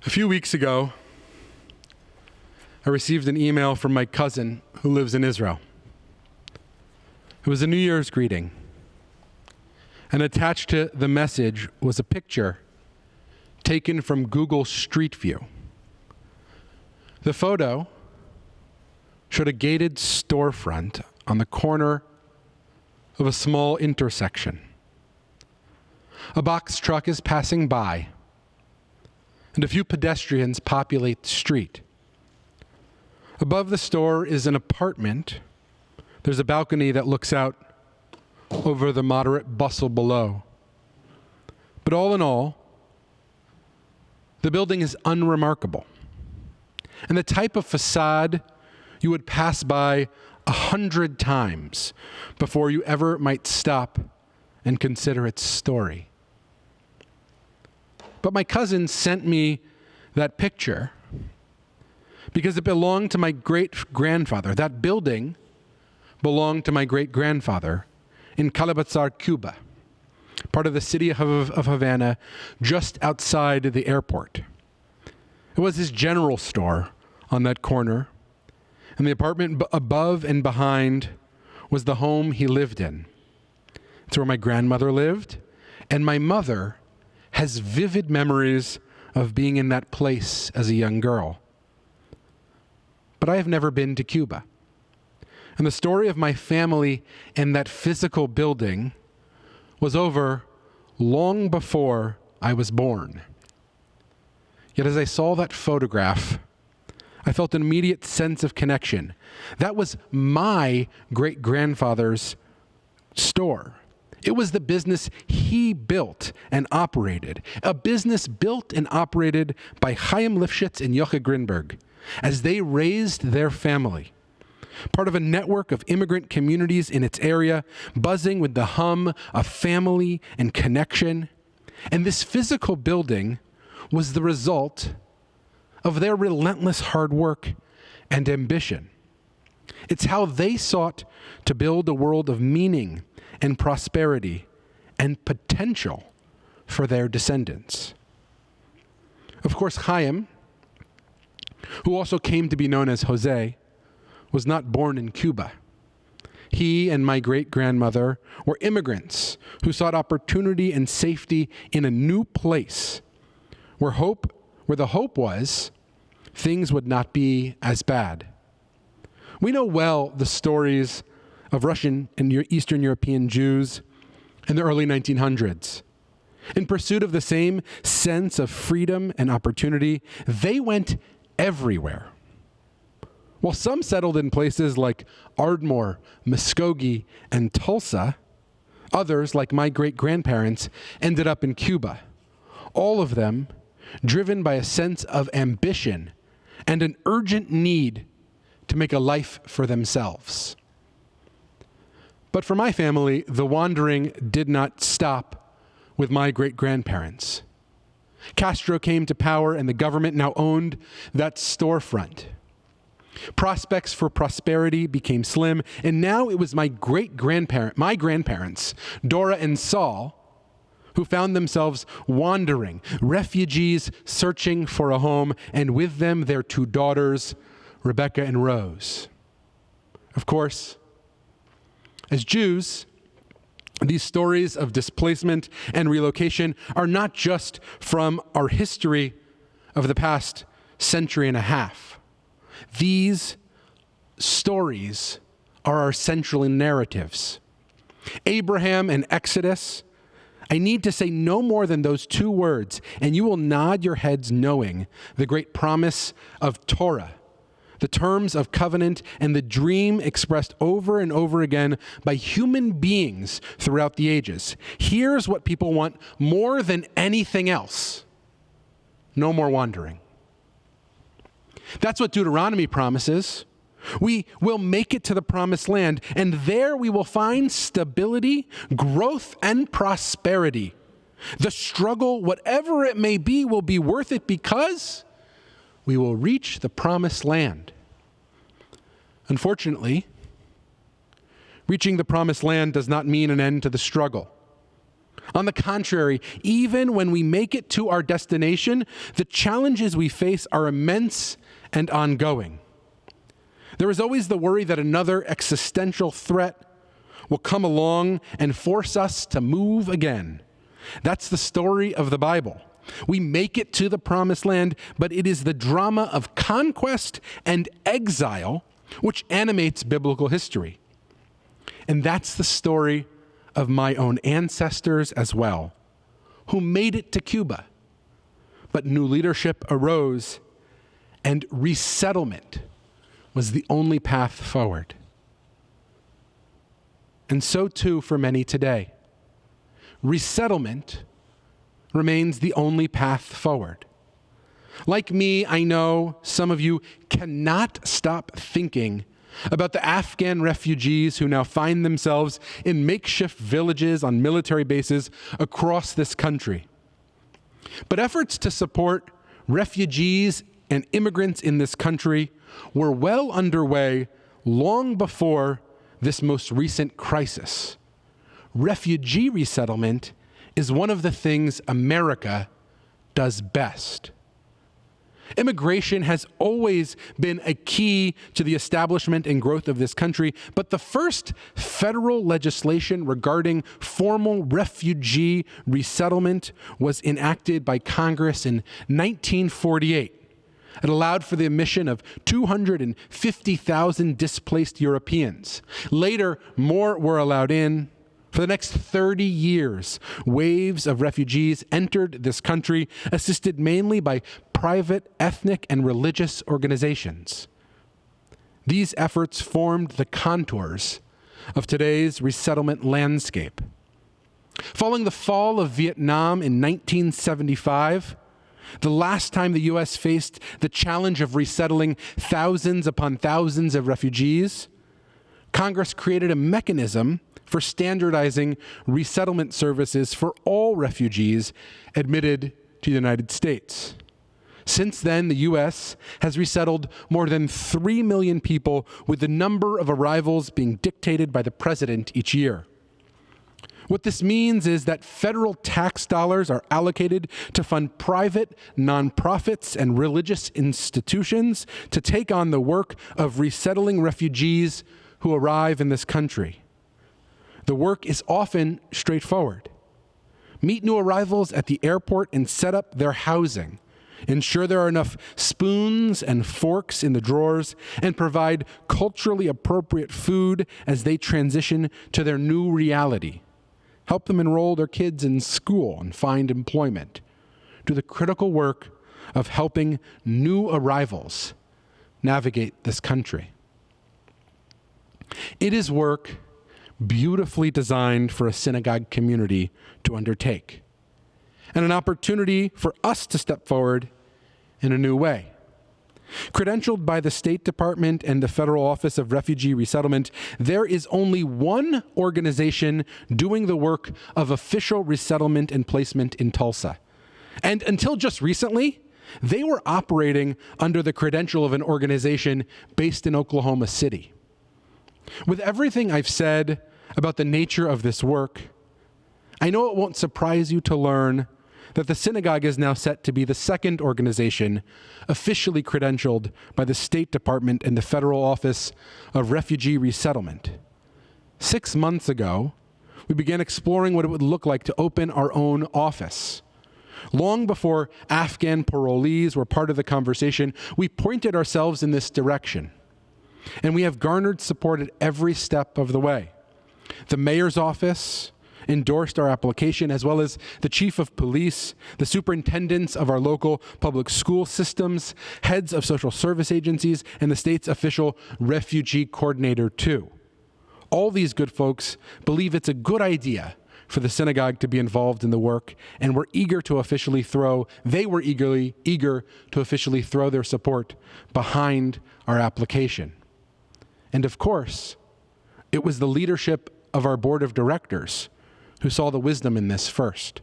A few weeks ago, I received an email from my cousin who lives in Israel. It was a New Year's greeting, and attached to the message was a picture taken from Google Street View. The photo showed a gated storefront on the corner of a small intersection. A box truck is passing by, and a few pedestrians populate the street. Above the store is an apartment. There's a balcony that looks out over the moderate bustle below. But all in all, the building is unremarkable, and the type of facade you would pass by 100 times before you ever might stop and consider its story. But my cousin sent me that picture because it belonged to my great-grandfather. That building belonged to my great-grandfather in Calabazzar, Cuba, part of the city of Havana, just outside the airport. It was his general store on that corner, and the apartment above and behind was the home he lived in. It's where my grandmother lived, and my mother has vivid memories of being in that place as a young girl. But I have never been to Cuba. And the story of my family in that physical building was over long before I was born. Yet as I saw that photograph, I felt an immediate sense of connection. That was my great-grandfather's store. It was the business he built and operated, a business built and operated by Chaim Lifshitz and Yochai Grinberg as they raised their family, part of a network of immigrant communities in its area, buzzing with the hum of family and connection. And this physical building was the result of their relentless hard work and ambition. It's how they sought to build a world of meaning and prosperity and potential for their descendants. Of course, Chaim, who also came to be known as Jose, was not born in Cuba. He and my great-grandmother were immigrants who sought opportunity and safety in a new place where the hope was things would not be as bad. We know well the stories of Russian and Eastern European Jews in the early 1900s. In pursuit of the same sense of freedom and opportunity, they went everywhere. While some settled in places like Ardmore, Muskogee, and Tulsa, others, like my great-grandparents, ended up in Cuba. All of them driven by a sense of ambition and an urgent need to make a life for themselves. But for my family, the wandering did not stop with my great-grandparents. Castro came to power and the government now owned that storefront. Prospects for prosperity became slim, and now it was my grandparents, Dora and Saul, who found themselves wandering, refugees searching for a home, and with them their two daughters, Rebecca and Rose. Of course, as Jews, these stories of displacement and relocation are not just from our history of the past century and a half. These stories are our central narratives. Abraham and Exodus, I need to say no more than those two words, and you will nod your heads knowing the great promise of Torah, the terms of covenant, and the dream expressed over and over again by human beings throughout the ages. Here's what people want more than anything else: no more wandering. That's what Deuteronomy promises. We will make it to the promised land, and there we will find stability, growth, and prosperity. The struggle, whatever it may be, will be worth it because we will reach the promised land. Unfortunately, reaching the promised land does not mean an end to the struggle. On the contrary, even when we make it to our destination, the challenges we face are immense and ongoing. There is always the worry that another existential threat will come along and force us to move again. That's the story of the Bible. We make it to the promised land, but it is the drama of conquest and exile which animates biblical history. And that's the story of my own ancestors as well, who made it to Cuba. But new leadership arose, and resettlement was the only path forward. And so too for many today. Resettlement remains the only path forward. Like me, I know some of you cannot stop thinking about the Afghan refugees who now find themselves in makeshift villages on military bases across this country. But efforts to support refugees and immigrants in this country were well underway long before this most recent crisis. Refugee resettlement is one of the things America does best. Immigration has always been a key to the establishment and growth of this country, but the first federal legislation regarding formal refugee resettlement was enacted by Congress in 1948. It allowed for the admission of 250,000 displaced Europeans. Later, more were allowed in. For the next 30 years, waves of refugees entered this country, assisted mainly by private, ethnic, and religious organizations. These efforts formed the contours of today's resettlement landscape. Following the fall of Vietnam in 1975, the last time the U.S. faced the challenge of resettling thousands upon thousands of refugees, Congress created a mechanism for standardizing resettlement services for all refugees admitted to the United States. Since then, the U.S. has resettled more than 3 million people, with the number of arrivals being dictated by the president each year. What this means is that federal tax dollars are allocated to fund private nonprofits and religious institutions to take on the work of resettling refugees who arrive in this country. The work is often straightforward. Meet new arrivals at the airport and set up their housing. Ensure there are enough spoons and forks in the drawers, and provide culturally appropriate food as they transition to their new reality. Help them enroll their kids in school and find employment. Do the critical work of helping new arrivals navigate this country. It is work beautifully designed for a synagogue community to undertake, and an opportunity for us to step forward in a new way. Credentialed by the State Department and the Federal Office of Refugee Resettlement, there is only one organization doing the work of official resettlement and placement in Tulsa. And until just recently, they were operating under the credential of an organization based in Oklahoma City. With everything I've said about the nature of this work, I know it won't surprise you to learn that the synagogue is now set to be the second organization officially credentialed by the State Department and the Federal Office of Refugee Resettlement. 6 months ago, we began exploring what it would look like to open our own office. Long before Afghan parolees were part of the conversation, we pointed ourselves in this direction. And we have garnered support at every step of the way. The mayor's office endorsed our application, as well as the chief of police, the superintendents of our local public school systems, heads of social service agencies, and the state's official refugee coordinator too. All these good folks believe it's a good idea for the synagogue to be involved in the work, and they were eager to officially throw their support behind our application. And of course, it was the leadership of our board of directors who saw the wisdom in this first.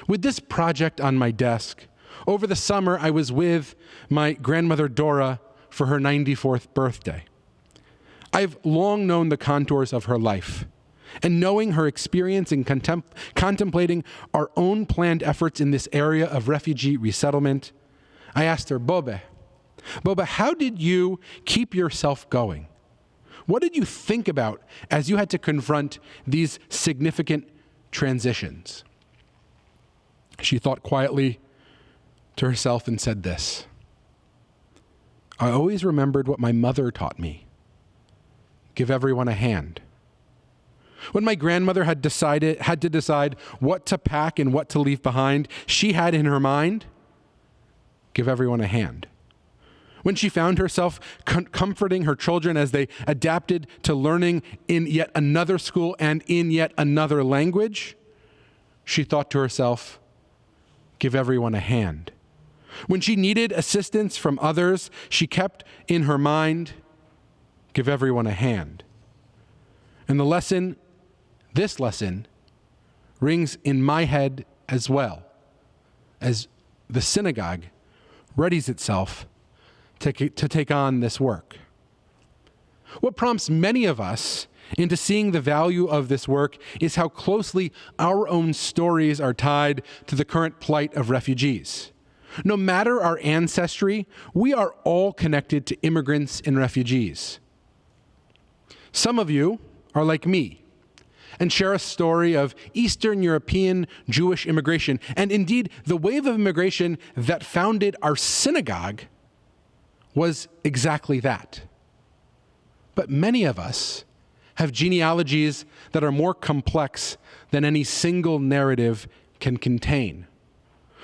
With this project on my desk, over the summer I was with my grandmother Dora for her 94th birthday. I've long known the contours of her life, And knowing her experience in contemplating our own planned efforts in this area of refugee resettlement, I asked her, Boba, how did you keep yourself going? What did you think about as you had to confront these significant transitions? She thought quietly to herself and said this: I always remembered what my mother taught me. Give everyone a hand. When my grandmother had to decide what to pack and what to leave behind, she had in her mind, give everyone a hand. When she found herself comforting her children as they adapted to learning in yet another school and in yet another language, she thought to herself, give everyone a hand. When she needed assistance from others, she kept in her mind, give everyone a hand. And this lesson rings in my head as well, as the synagogue readies itself to take on this work. What prompts many of us into seeing the value of this work is how closely our own stories are tied to the current plight of refugees. No matter our ancestry, we are all connected to immigrants and refugees. Some of you are like me and share a story of Eastern European Jewish immigration, and indeed the wave of immigration that founded our synagogue was exactly that. But many of us have genealogies that are more complex than any single narrative can contain.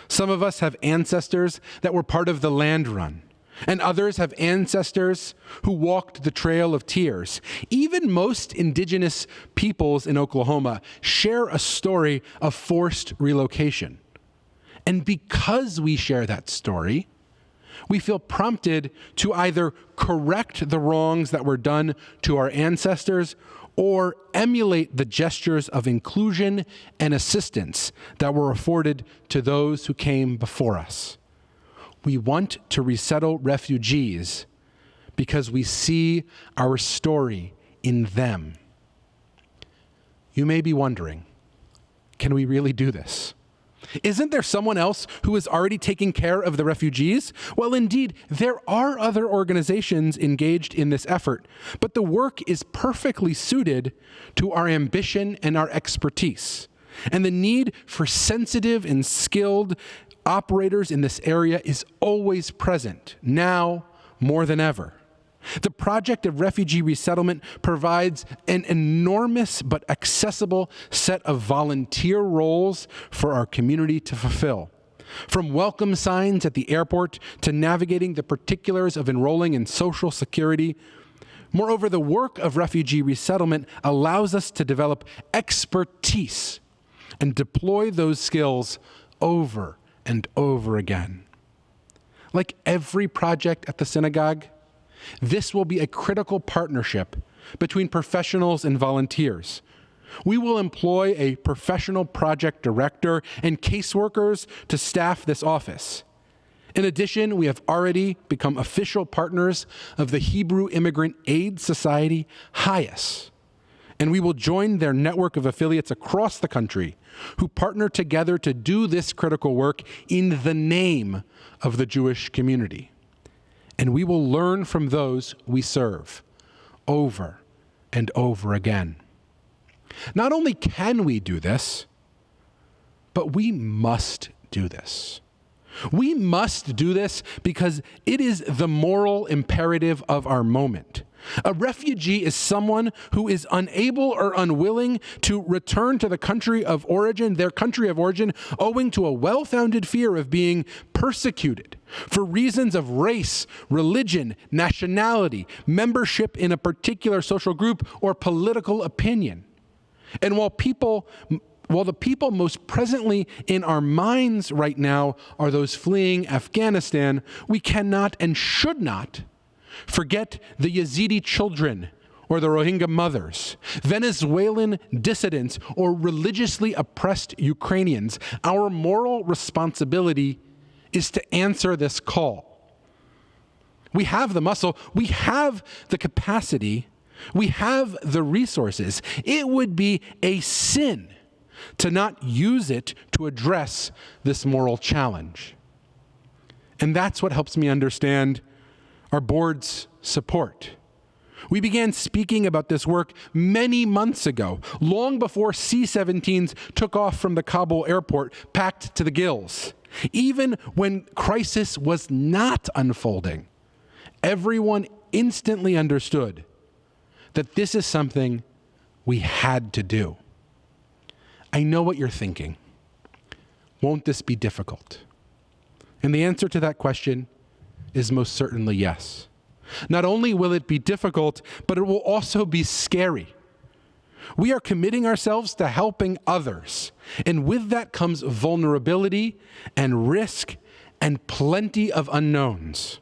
Some of us have ancestors that were part of the land run, and others have ancestors who walked the Trail of Tears. Even most indigenous peoples in Oklahoma share a story of forced relocation. And because we share that story, we feel prompted to either correct the wrongs that were done to our ancestors or emulate the gestures of inclusion and assistance that were afforded to those who came before us. We want to resettle refugees because we see our story in them. You may be wondering, can we really do this? Isn't there someone else who is already taking care of the refugees? Well, indeed, there are other organizations engaged in this effort, but the work is perfectly suited to our ambition and our expertise. And the need for sensitive and skilled operators in this area is always present, now more than ever. The project of refugee resettlement provides an enormous but accessible set of volunteer roles for our community to fulfill. From welcome signs at the airport to navigating the particulars of enrolling in Social Security. Moreover, the work of refugee resettlement allows us to develop expertise and deploy those skills over and over again. Like every project at the synagogue, this will be a critical partnership between professionals and volunteers. We will employ a professional project director and caseworkers to staff this office. In addition, we have already become official partners of the Hebrew Immigrant Aid Society, HIAS, and we will join their network of affiliates across the country who partner together to do this critical work in the name of the Jewish community. And we will learn from those we serve over and over again. Not only can we do this, but we must do this. We must do this because it is the moral imperative of our moment. A refugee is someone who is unable or unwilling to return to their country of origin, owing to a well-founded fear of being persecuted for reasons of race, religion, nationality, membership in a particular social group, or political opinion. And while the people most presently in our minds right now are those fleeing Afghanistan, we cannot and should not forget the Yazidi children or the Rohingya mothers, Venezuelan dissidents, or religiously oppressed Ukrainians. Our moral responsibility is to answer this call. We have the muscle, we have the capacity We have the resources. It would be a sin to not use it to address this moral challenge. And that's what helps me understand our board's support. We began speaking about this work many months ago, long before C-17s took off from the Kabul airport, packed to the gills. Even when crisis was not unfolding, everyone instantly understood that this is something we had to do. I know what you're thinking. Won't this be difficult? And the answer to that question is most certainly yes. Not only will it be difficult, but it will also be scary. We are committing ourselves to helping others, and with that comes vulnerability and risk and plenty of unknowns.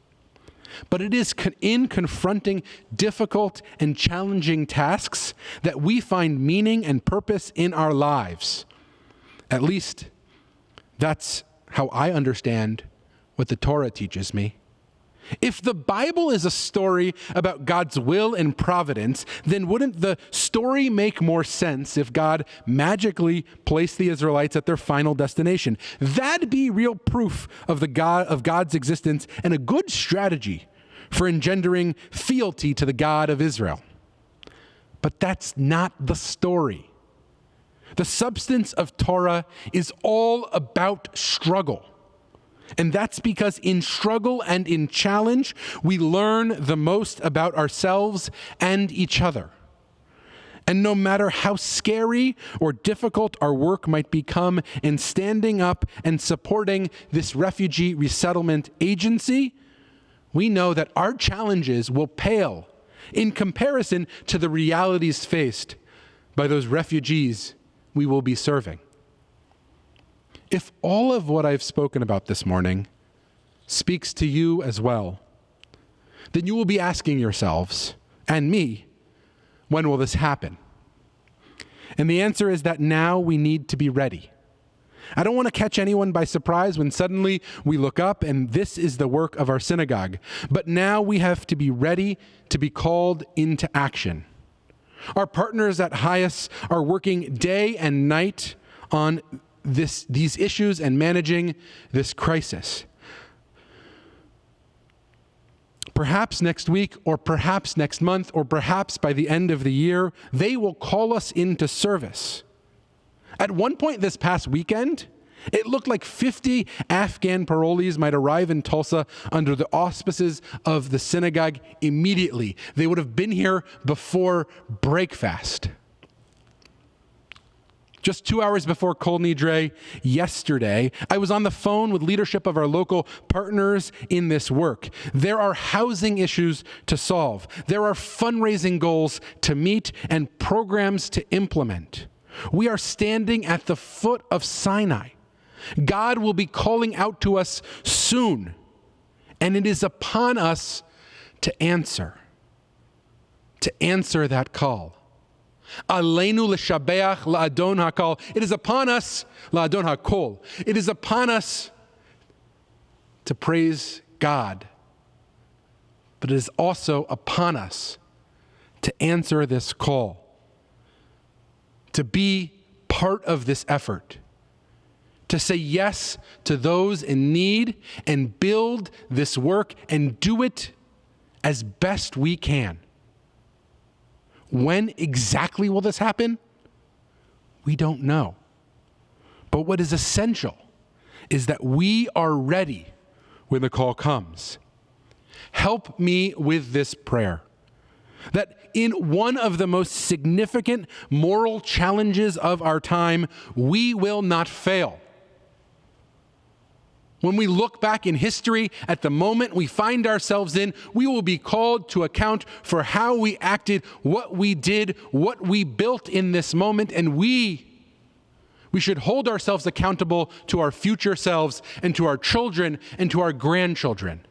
But it is in confronting difficult and challenging tasks that we find meaning and purpose in our lives. At least, that's how I understand what the Torah teaches me. If the Bible is a story about God's will and providence, then wouldn't the story make more sense if God magically placed the Israelites at their final destination? That'd be real proof of God's existence and a good strategy for engendering fealty to the God of Israel. But that's not the story. The substance of Torah is all about struggle. And that's because in struggle and in challenge, we learn the most about ourselves and each other. And no matter how scary or difficult our work might become in standing up and supporting this refugee resettlement agency, we know that our challenges will pale in comparison to the realities faced by those refugees we will be serving. If all of what I've spoken about this morning speaks to you as well, then you will be asking yourselves, and me, when will this happen? And the answer is that now we need to be ready. I don't want to catch anyone by surprise when suddenly we look up and this is the work of our synagogue. But now we have to be ready to be called into action. Our partners at HIAS are working day and night on these issues and managing this crisis. Perhaps next week, or perhaps next month, or perhaps by the end of the year, they will call us into service. At one point this past weekend, it looked like 50 Afghan parolees might arrive in Tulsa under the auspices of the synagogue immediately. They would have been here before breakfast. Just 2 hours before Kol Nidre yesterday, I was on the phone with leadership of our local partners in this work. There are housing issues to solve. There are fundraising goals to meet and programs to implement. We are standing at the foot of Sinai. God will be calling out to us soon, and it is upon us to answer that call. Aleinu l'shabeach la'adon hakol. It is upon us, la'adon hakol. It is upon us to praise God. But it is also upon us to answer this call, to be part of this effort, to say yes to those in need and build this work and do it as best we can. When exactly will this happen? We don't know. But what is essential is that we are ready when the call comes. Help me with this prayer, that in one of the most significant moral challenges of our time, we will not fail. When we look back in history at the moment we find ourselves in, we will be called to account for how we acted, what we did, what we built in this moment, and we should hold ourselves accountable to our future selves and to our children and to our grandchildren.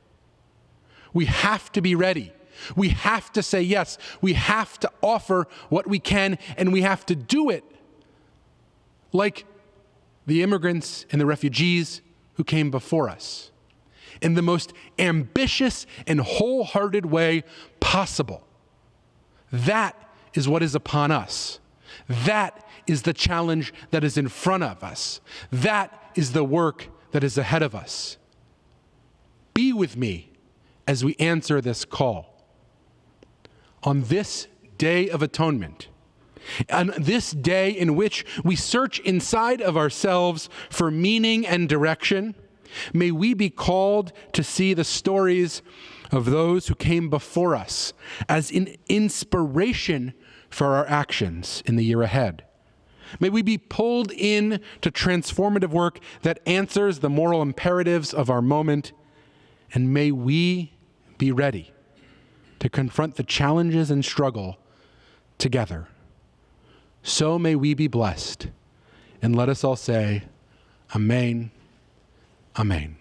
We have to be ready. We have to say yes. We have to offer what we can, and we have to do it like the immigrants and the refugees who came before us, in the most ambitious and wholehearted way possible. That is what is upon us. That is the challenge that is in front of us. That is the work that is ahead of us. Be with me as we answer this call. On this Day of Atonement, on this day in which we search inside of ourselves for meaning and direction, may we be called to see the stories of those who came before us as an inspiration for our actions in the year ahead. May we be pulled in to transformative work that answers the moral imperatives of our moment, and may we be ready to confront the challenges and struggle together. So may we be blessed, and let us all say, Amen, Amen.